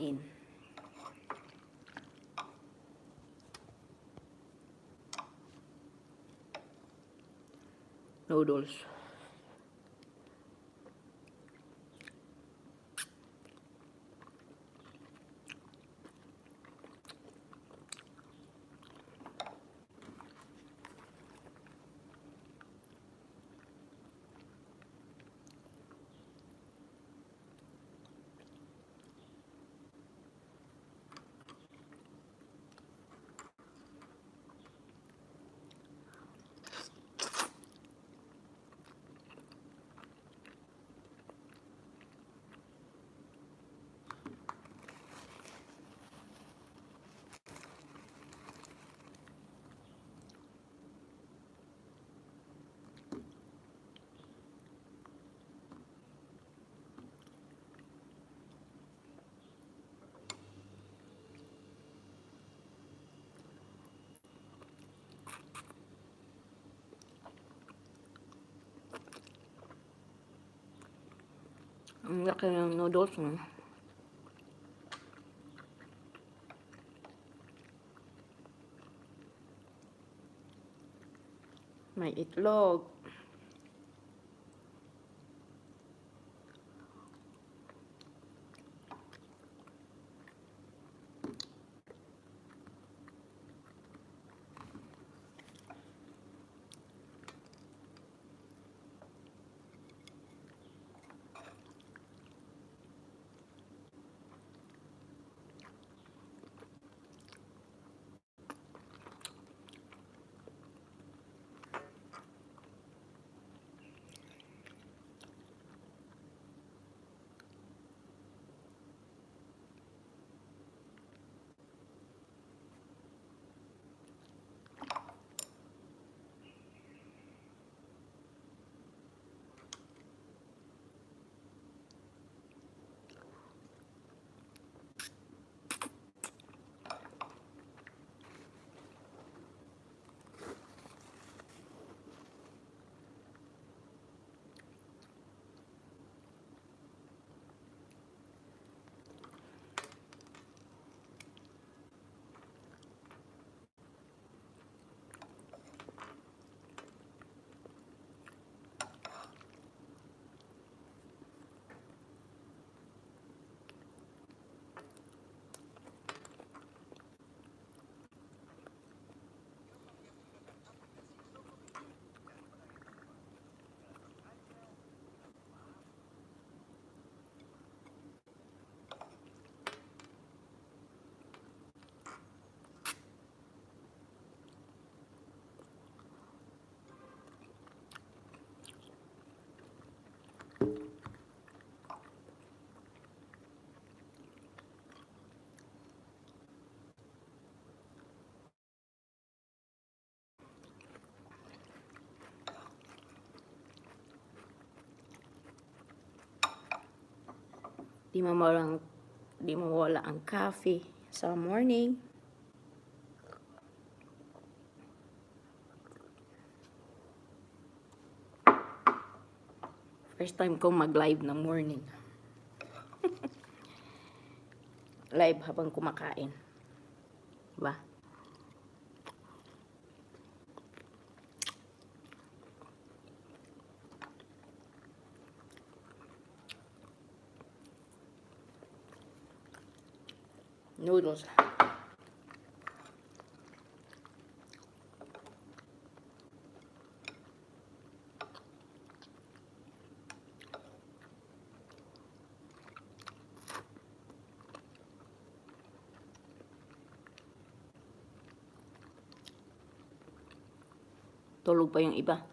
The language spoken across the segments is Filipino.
kumakain. Noodles. Ang laki ng noodles, no? May itlog. Di mawala ang coffee sa morning. First time kong mag-live na morning. Live habang kumakain. Diba? Noodles. Tulog pa yung iba.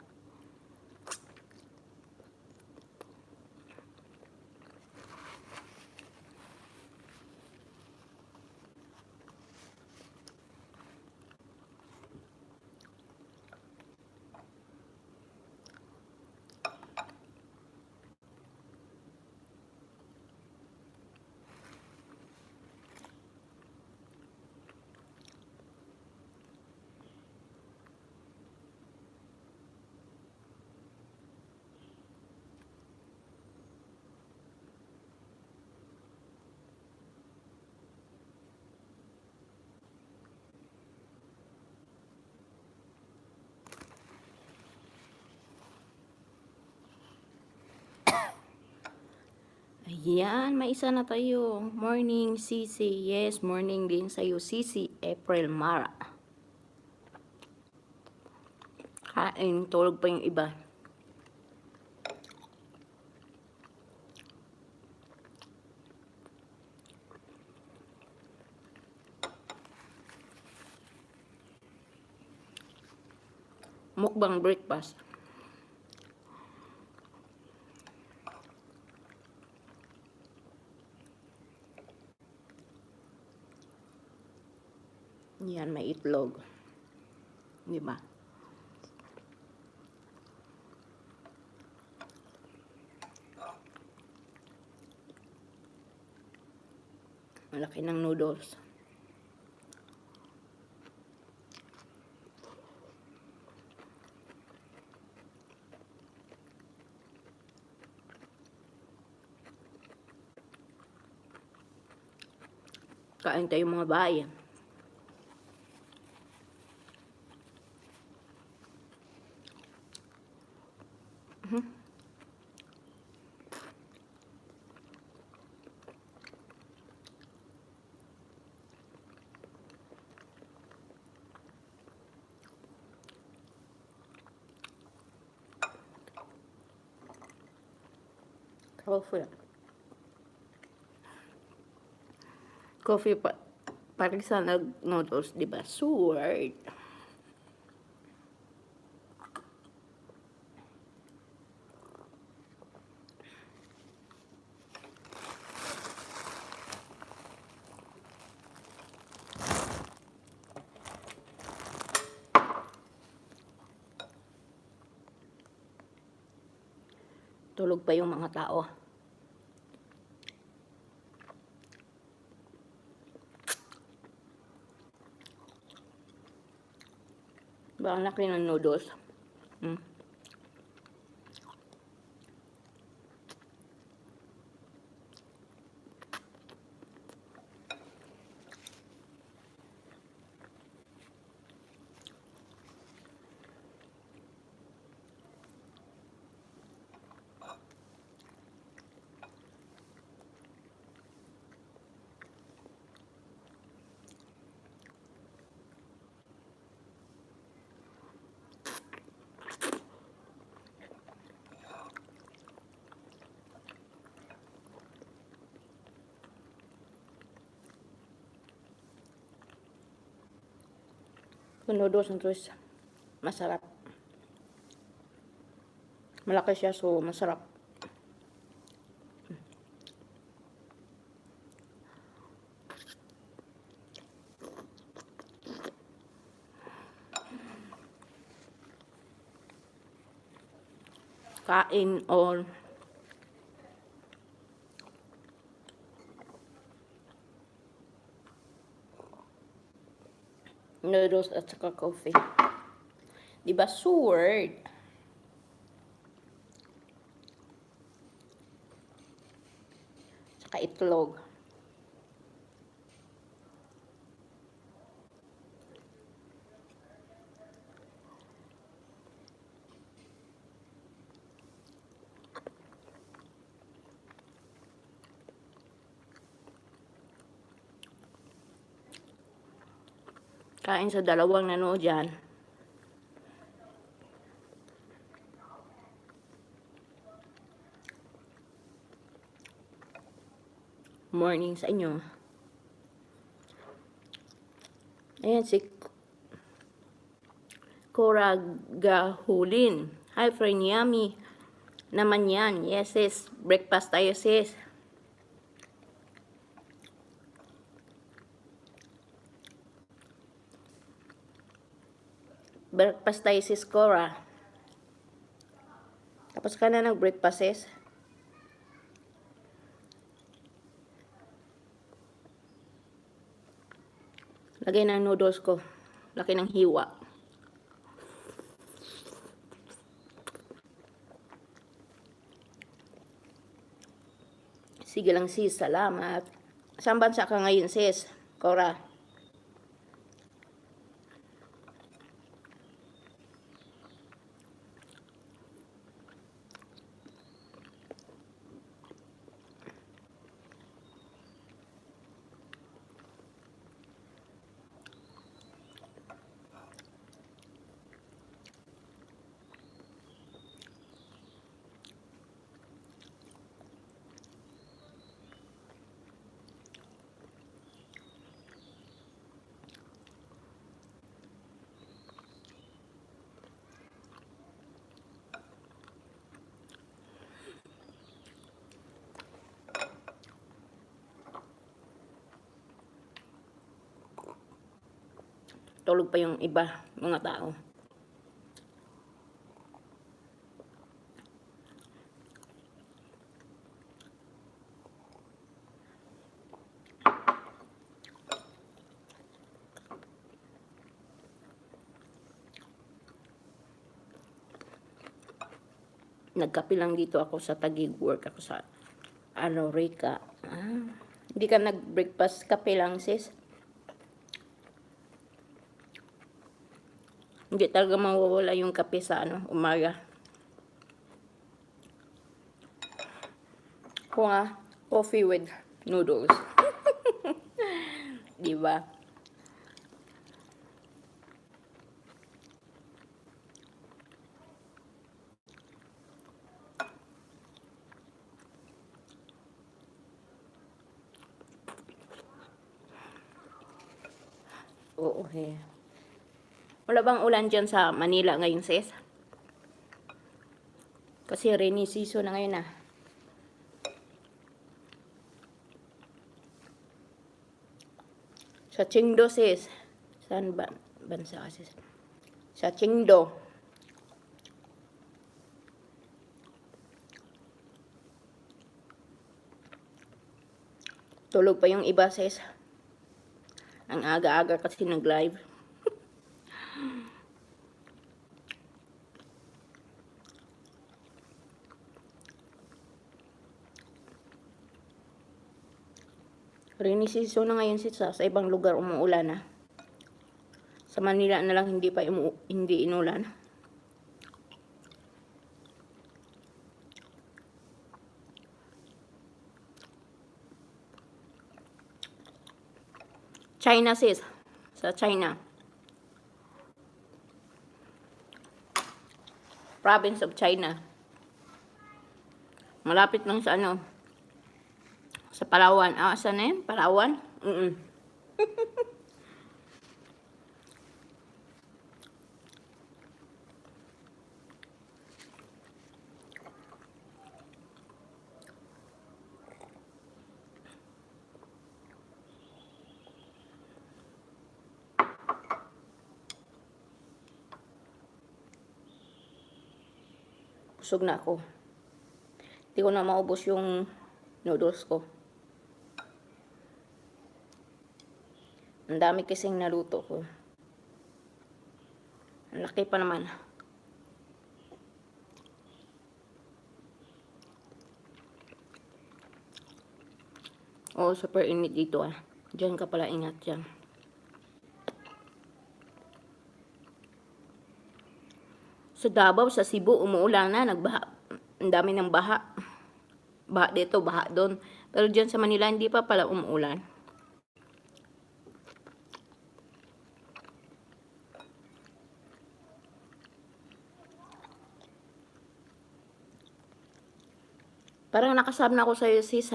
Ayan, may isa na tayo. Morning, Sisi. Yes, morning din sa'yo, Sisi. April Mara. Kain, tulog pa yung iba. Mukbang breakfast. Yan, may itlog. Di ba? Malaki ng noodles. Kain tayo mga bayan. Coffee. Coffee pa. Parang sa nag-noodles, di ba? Sword. Tulog pa yung mga tao. Ba, ang laki ng noodles. Yung noodles ng twist, masarap. Malaki siya, so masarap. Kain on noodles at saka coffee. Diba, sword? Saka itlog. Kain sa dalawang nanood dyan. Morning sa inyo. Ayan si Cora Gahulin. Hi, friend, yummy naman yan. Yes, sis. Breakfast tayo, sis. Breakfast tayo, sis Cora. Tapos ka na nag-breakfast, sis. Lagay ng noodles ko. Laki ng hiwa. Sige lang, sis. Salamat. Saan bansa ka ngayon, sis? Cora. Tulog pa yung iba, mga tao. Nagkape lang dito ako sa Taguig, work ako sa Rica. Hindi ka nag-breakfast, kape lang sis. Hindi talaga mawawala yung kape sa umaga. Ako nga, coffee with noodles. Diba? Oo, Wala bang ulan dyan sa Manila ngayon, sis? Kasi rainy season na ngayon Sa Qingdo, sis. Saan ba bansa ka, sis? Sa Qingdo. Tulog pa yung iba, sis. Ang aga-aga kasi nag-live. Rainy season na ngayon sis, sa ibang lugar umuulan Sa Manila na lang hindi inulan. China sis, sa China. Province of China. Malapit lang sa sa Palawan. Saan na yun? Palawan? Busog na ako. Hindi ko na maubos yung noodles ko. Ang dami kasing naluto ko. Ang laki pa naman. Oo, super init dito Diyan ka pala, ingat dyan. Sa Davao, sa Cebu, umuulan na, nagbaha. Ang dami ng baha. Baha dito, baha doon. Pero dyan sa Manila, hindi pa pala umuulan. Parang nakasab na ako sa'yo, sis,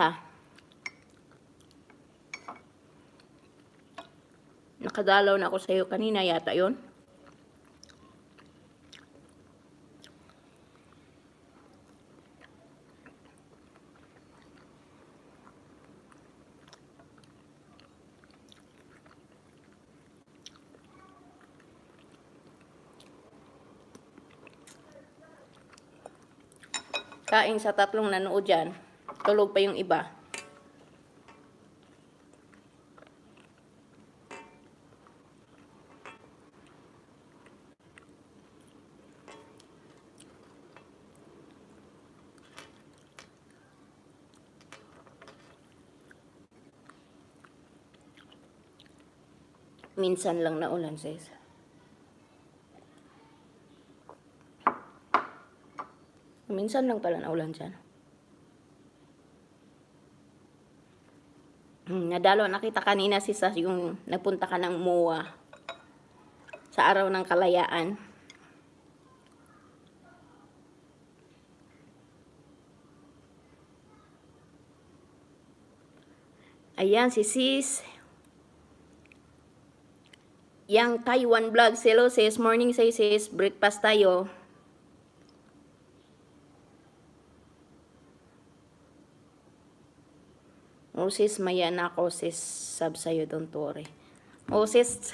Nakadalaw na ako sa'yo kanina yata yon. Kain sa tatlong nanood dyan. Tulog pa yung iba. Minsan lang na ulan, sis. Minsan lang pala na ulan dyan. Nadalo, nakita kanina sis yung nagpunta ka ng MOA sa araw ng kalayaan. Ayan, si sis. Yang Taiwan vlog. Hello sis, morning say sis, breakfast tayo. Sis, maya na ako sis, sub sa'yo, don't worry. Sis,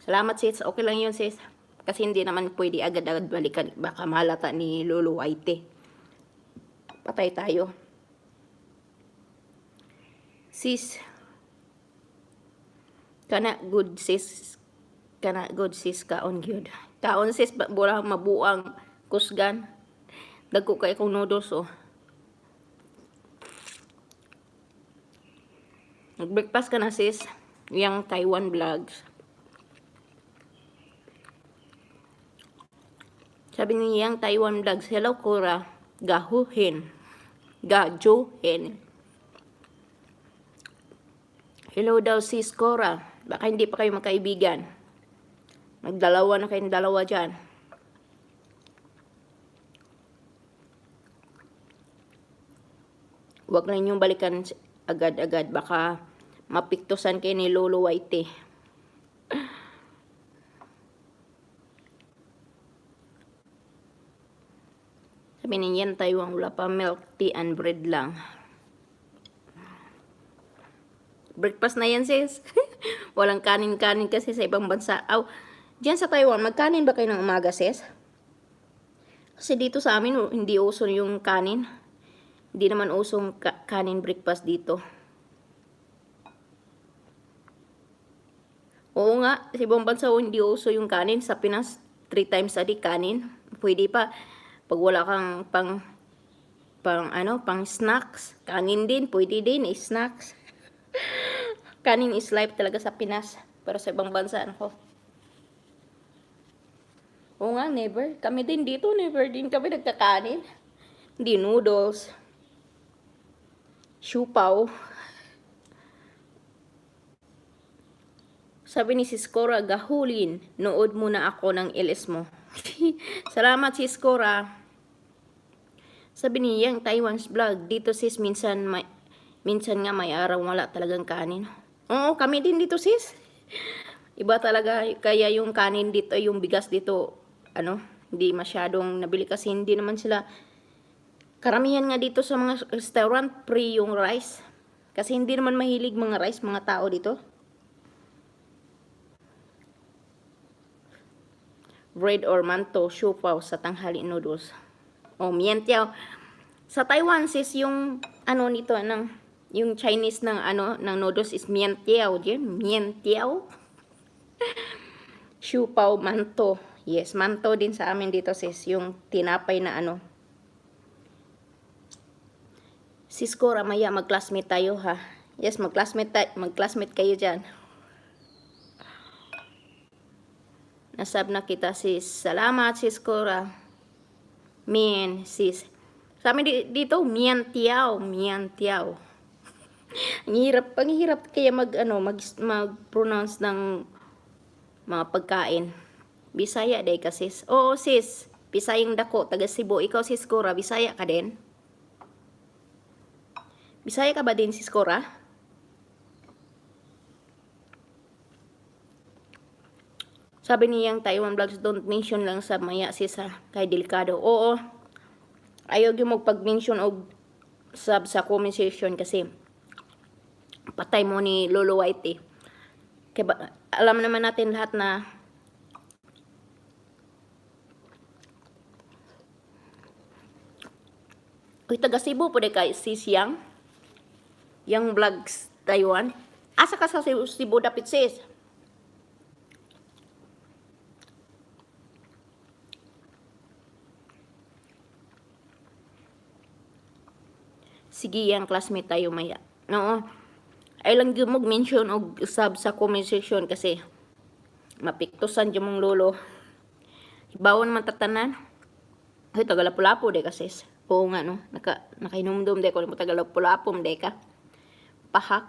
Salamat sis, okay lang yun sis. Kasi hindi naman pwede agad-agad balikan. Baka malata ni Lolo Whitey. Patay tayo. Sis, kana good sis. Kana good sis kaon gyud. Kaon sis, wala mabuang kusgan. Dagko kay kong noodles oh. Nag-breakfast ka na sis. Yang Taiwan vlogs. Sabi ni Yang Taiwan vlogs, hello Cora. Gahuhin. Gajuhin. Hello daw sis Cora. Baka hindi pa kayo magkaibigan. Magdalawa na kayong dalawa dyan. Huwag na inyong balikan agad-agad. Baka mapiktusan kayo ni Lolo Whitey. Sabi niyan Taiwan, wala pa milk, tea, and bread lang. Breakfast na yan sis. Walang kanin-kanin kasi sa ibang bansa. Diyan sa Taiwan, magkanin ba kayo ng umaga sis? Kasi dito sa amin, hindi uso yung kanin. Hindi naman usong kanin breakfast dito. Oo nga, sa ibang bansa hindi uso yung kanin. Sa Pinas, 3 times a day kanin. Pwede pa. Pag wala kang pang snacks, kanin din, pwede din, snacks. Kanin is life talaga sa Pinas. Pero sa ibang bansa, ako. Oo nga, never. Kami din dito, never din kami nagkakanin. Hindi noodles. Siupaw. Sabi ni Sis Cora, gahulin, nood muna ako ng LS mo. Salamat Sis Cora. Sabi ni Yang Taiwan's vlog, dito sis minsan nga may araw wala talagang kanin. Oo, kami din dito sis. Iba talaga, kaya yung kanin dito, yung bigas dito, hindi masyadong nabili kasi hindi naman sila, karamihan nga dito sa mga restaurant, free yung rice. Kasi hindi naman mahilig mga rice, mga tao dito. Bread or manto, siupaw sa tanghali noodles. O, mientiao. Sa Taiwan, sis, yung, nito, yung Chinese ng, ng noodles is mientiao. Mientiao. Siupaw, manto. Yes, manto din sa amin dito, sis. Yung tinapay na Sis Cora, maya mag-classmate tayo, ha? Yes, mag-classmate kayo dyan. Nasab na kita, sis. Salamat, Sis Cora. Sis. Sa amin dito, mientiao. Ang hirap kaya mag-pronounce ng mga pagkain. Bisaya day ka, sis. Oo, sis. Bisayang dako, taga Cebu. Ikaw, Sis Cora, Bisaya ka din? Bisaya ka ba din, Sis Cora? Sabi niyang Taiwan vlogs, don't mention lang sa maya sis ha, kay delikado. Oo. Ayaw yung magpag-mention og sa comment section kasi patay mo ni Lolo Whitey. Kaya alam naman natin lahat na uy, taga Cebu po de kay sis Yang vlogs Taiwan. Asa ka sa Cebu dapit sis? Sige, yang classmate tayo maya. No. Ay lang yung mag-mention og sub sa comment section kasi mapiktusan yung mong lolo. Bawon man tatanan. Ay, tagalapu-lapu de kasi. Oo nga, no. Nakainumdum de ko mo tagalapu-lapu de ka. Pahak.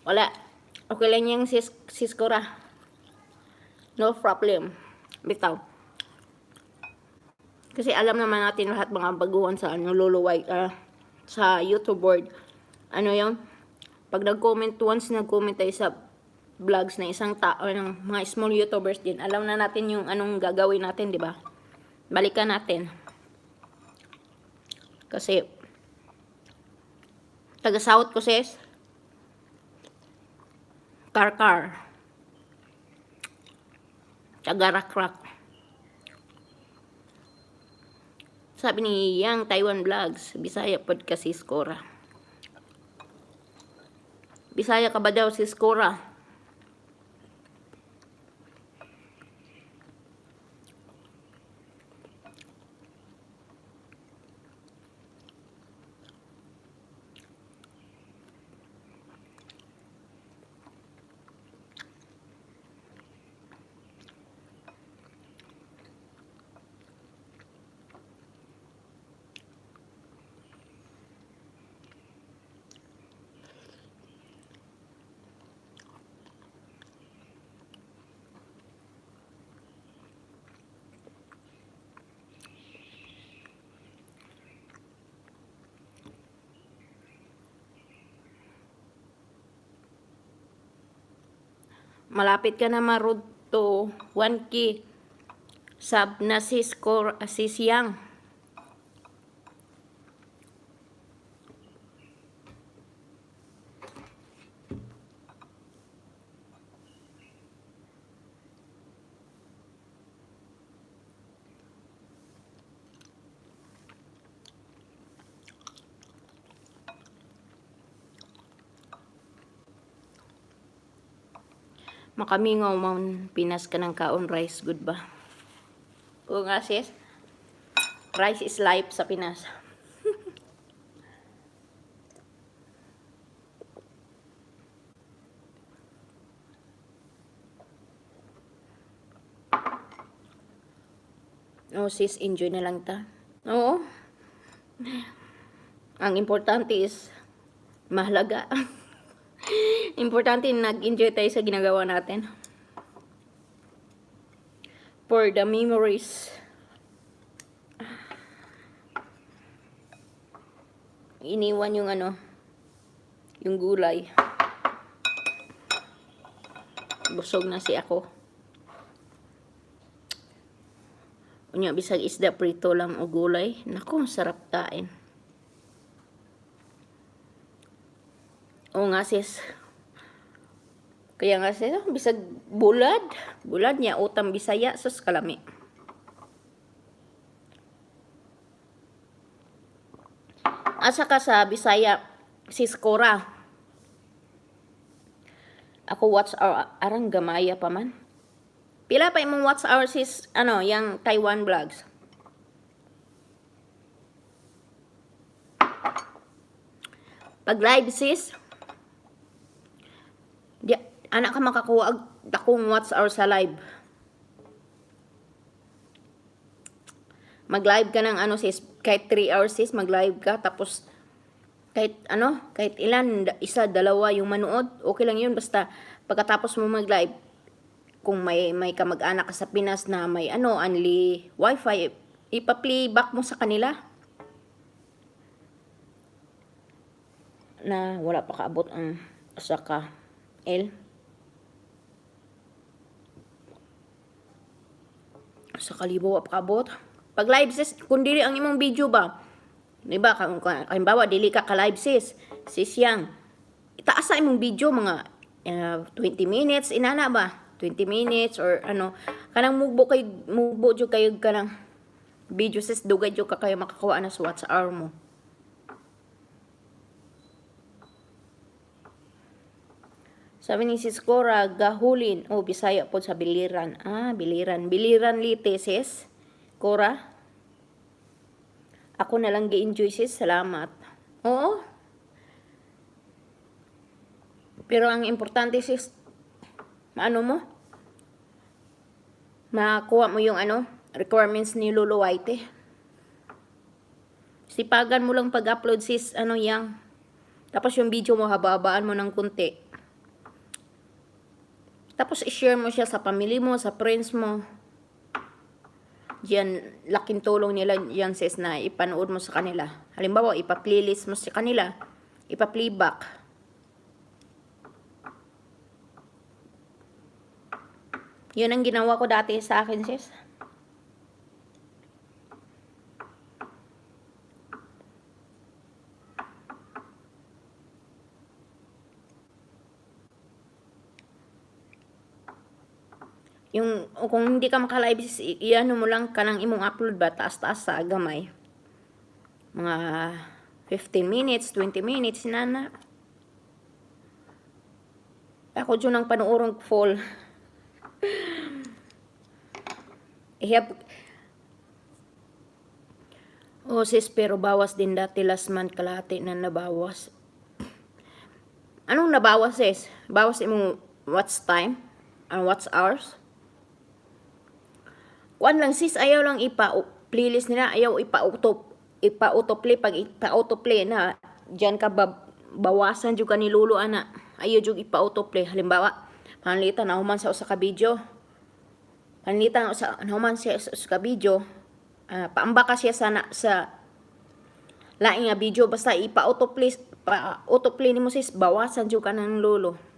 Wala. Okay lang yung sis Cora. No problem. Bitaw. Kasi alam naman natin lahat mga baguhan sa Lolo White, sa YouTube board. Yun? Pag nag-comment, once nag-comment tayo sa vlogs na isang tao, ng mga small YouTubers din, alam na natin yung anong gagawin natin, di ba? Balikan natin. Kasi, Taga-south ko, sis. Karkar. Taga-rakrak. Sabi ni Yang Taiwan Vlogs, Bisaya pod ka sis Cora. Bisaya ka ba daw sis Cora? Malapit ka na marud to 1K. Sub na sis Cora, sis Yang. Makamingaw man Pinas ka ng kaon rice, good ba? Oo nga sis. Rice is life sa Pinas. Oh sis, enjoy na lang ta. Oo. Ang importante is mahalaga. Importante nag-enjoy tayo sa ginagawa natin. For the memories. Iniwan yung yung gulay. Busog na si ako. Unya bisag isda prito lang o gulay. Naku, sarap tain. Oo nga sis. Kaya nga sis, bisag bulad. Bulad niya, utang Bisaya, sus kalami. Asa ka sa Bisaya, sis Cora? Ako watch hour, arang gamaya pa man. Pila pa imong watch hour sis, yang Taiwan Vlogs? Pag live sis, anak ka makakuha akong watch hour sa live. Mag-live ka ng sis, kahit 3 hours sis, mag-live ka, tapos kahit ilan, isa, dalawa yung manood, okay lang yun, basta pagkatapos mo mag-live, kung may kamag-anak ka sa Pinas na may only wifi, ipa-playback mo sa kanila. Na wala pa kaabot ang usa ka L. Sa kalibo wa pa kaabot. Pag live sis, kung dili ang imong video ba, diba, halimbawa, dili ka ka-live sis Yang, itaas sa imong video mga 20 minutes, inana ba? 20 minutes or kanang mugbo jud kayo kanang video sis, dugay jud ka kayo makakuha na sa watch hour mo. Sabi ni sis Cora, gahulin. Oh, Bisaya po sa biliran. Ah, biliran. Biliran lite sis Cora. Ako na lang gi-enjoy sis, salamat. Oo. Pero ang importante sis, mo? Makuha mo yung requirements ni Lolo White. Sipagan mo lang pag-upload sis, Yang. Tapos yung video mo, haba-habaan mo ng kunti. Tapos i-share mo siya sa family mo, sa friends mo. Diyan, laking tulong nila yan sis na ipanood mo sa kanila. Halimbawa, ipa-playlist mo sa kanila, ipa-playback. Yun ang ginawa ko dati sa akin sis. Yung kung hindi ka maka-live sis, iano mo lang kanang imong upload ba taas-taas sa gamay. Mga 15 minutes, 20 minutes na. Ako dyan ang panuurong fall. Sis, pero bawas din dati last month kalahati na nabawas. Anong nabawas sis? Bawas imong what's time? What's hours? Kuan lang sis, ayaw lang playlist nila, ayaw ipa-autoplay. Pag ipa-autoplay na, dyan ka bawasan jud ka ni Lulo ana. Ayaw jud ipa-autoplay. Halimbawa, panlitan na human sa usa ka video. Panlitan sa human siya sa usa ka video. Paamba ka siya sa laing nga video, basta ipa-autoplay nimo sis, bawasan jud ka ng Lulo.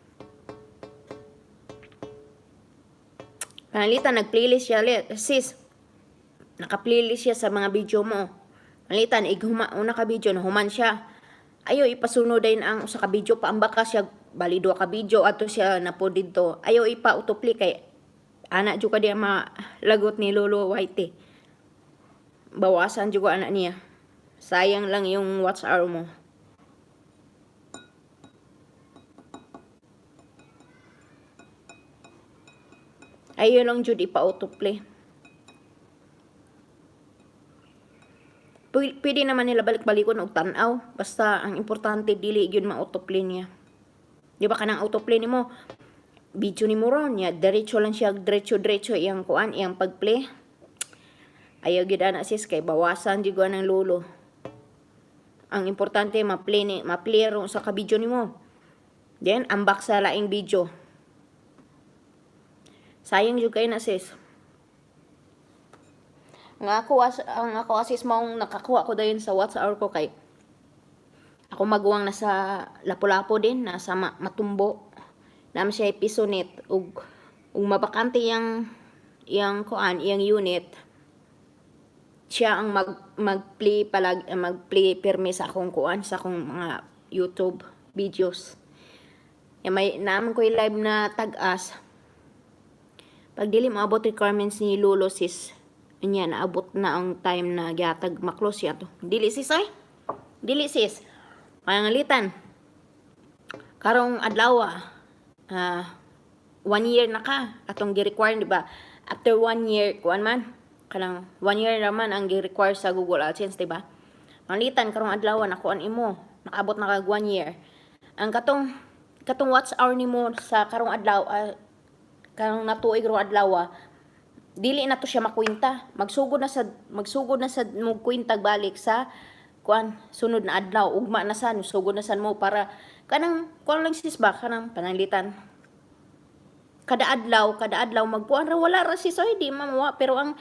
Panalitan, nag-playlist siya sis. Naka-playlist siya sa mga video mo. Panalitan, una ka video, nahuman siya. Ayaw ipasunod din ang usa ka video, paamba ka siya, balido ka video, ato siya napo dito. Ayaw ipa-autoplay kay anak jud ka diya malagot ni Lolo Whitey. Bawasan jud anak niya. Sayang lang yung watch hour mo. Ayaw lang jud ipa-autoplay. Pwede naman nila balik-balikon og tan-aw. Basta ang importante dili gyud ma-autoplay niya. Di ba kanang autoplay nimo? Video ni mo ron niya, diretso lang siya, diretso iyang kuan, iyang pagplay. Ayaw gyud ana sis kay bawasan jud ng Lolo. Ang importante ma-play ron sa ka video nimo. Then ambak sa laing video. Sayang jud kay na sis. Ang ako asis mong nakakuha ko dayon sa WhatsApp ko kay ako maguwang na sa Lapu-Lapu din, nasa Matumbo. Naman siya episonet ug mabakante iyang unit. Siya ang magplay permi sa akong sa akong mga YouTube videos. May naman ko live na tag-as. Pag dili maabot requirements ni Lolo sis, anya naabot na ang time na gihatag maklos siya to. Dili sis ay. Dili sis. Pangalitan. Karong adlaw 1 year na ka atong gi-require, di ba? After 1 year kuan man kanang 1 year naman ang gi-require sa Google AdSense, di ba? Pangalitan karong adlaw nakuan imo, nakaabot na kag 1 year. Ang katong watch hour nimo sa karong adlaw karong natuig karong adlaw dili na to siya makwenta. Magsugod na sa mo kwenta balik sa sunod na adlaw. Ugma na san, sugod na san mo para kanang lang sis ba kanang pananglitan. Kada adlaw magkuan ra wala ra sis oy di mamuwa, pero ang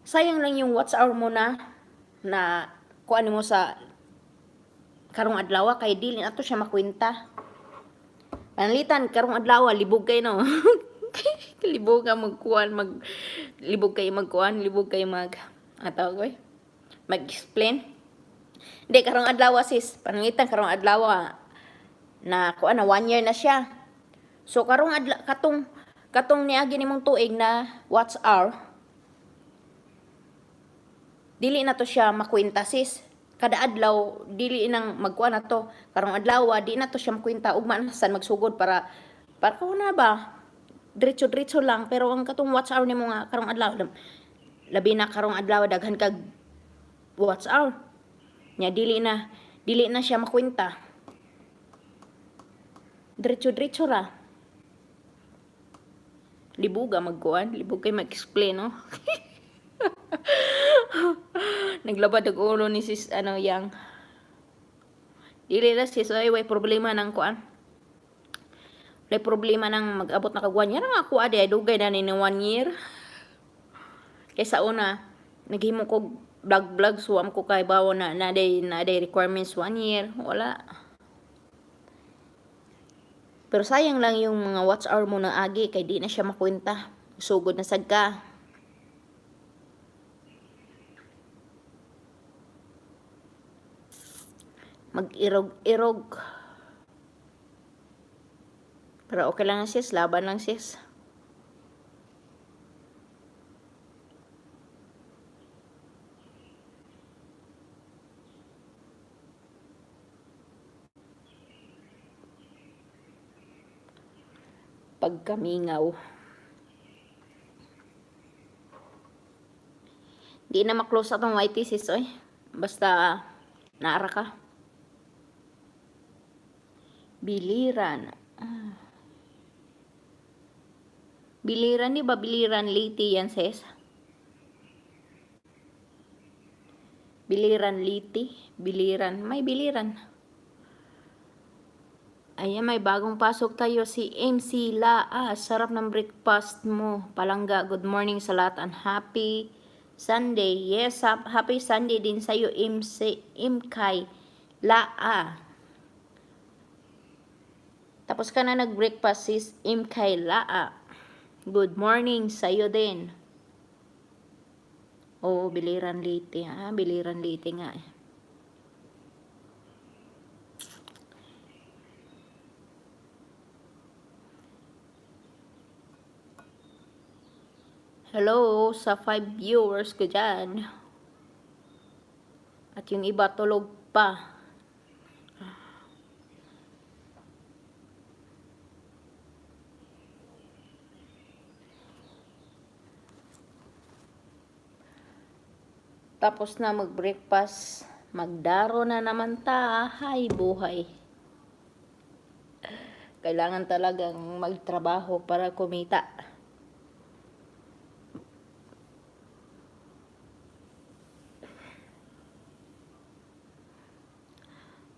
sayang lang yung watch hour mo na kuan mo sa karong adlaw kay dili na to siya makwenta. Pananglitan karong adlaw libog kay no. libog kayo mag-explain. Hindi, karong adlaw sis, pananglitan karong adlaw na 1 year na siya. So karong adlaw katong niagi nimong tuig na watch hour, dili na to siya makwenta sis. Kada adlaw dili nang magkuan na to. Karong adlaw di na to siya makwenta, ugma na san magsugod para ko na ba diretso lang, pero ang katong watch hour nimo nga karong adlaw labi na karong adlaw daghan kag watch hour nya dili na siya makwenta. Diretso ra. Libog kay mag-explain no. Naglabad og ulo ni sis yang dili na sis ay way problema nang kuan. May problema nang mag-abot na kag 1 year nga ako ade dugay na ni 1 year. Kaysa una naghimo ko vlog suwam ko kay bawo na day requirements 1 year wala. Pero sayang lang yung mga watch hour mo na agi kay di na siya makwenta. Sugod na sad ka. Mag-irog. Pero okay lang sis, laban lang sis. pagkamingaw. Di na maklose atong white sis oy. Basta naara ka. Biliran. Biliran, di ba biliran liti yan sis? Biliran liti, biliran, may biliran. Ayan, may bagong pasok tayo, si MC Laa. Sarap ng breakfast mo, Palangga. Good morning sa lahat and happy Sunday. Yes, happy Sunday din sa'yo, MC Imkay Laa. Tapos ka na nag-breakfast, sis Imkay Laa. Good morning sa'yo din. Oh, biliran liti. Biliran liti nga eh. Hello sa 5 viewers ko dyan. At yung iba tulog pa. Tapos na mag-breakfast, magdaro na naman ta. Hay buhay. Kailangan talagang magtrabaho para kumita.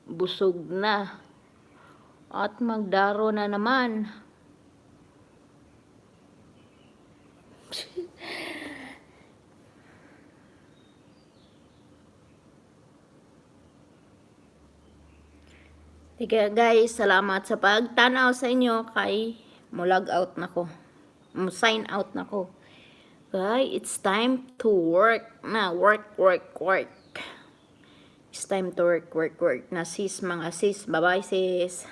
Busog na. At magdaro na naman. Sige guys, salamat sa pagtanaw sa inyo kay mo-log out na ko. Mo-sign out na ko. Guys, it's time to work na. Work. It's time to work na sis, mga sis. Bye-bye sis.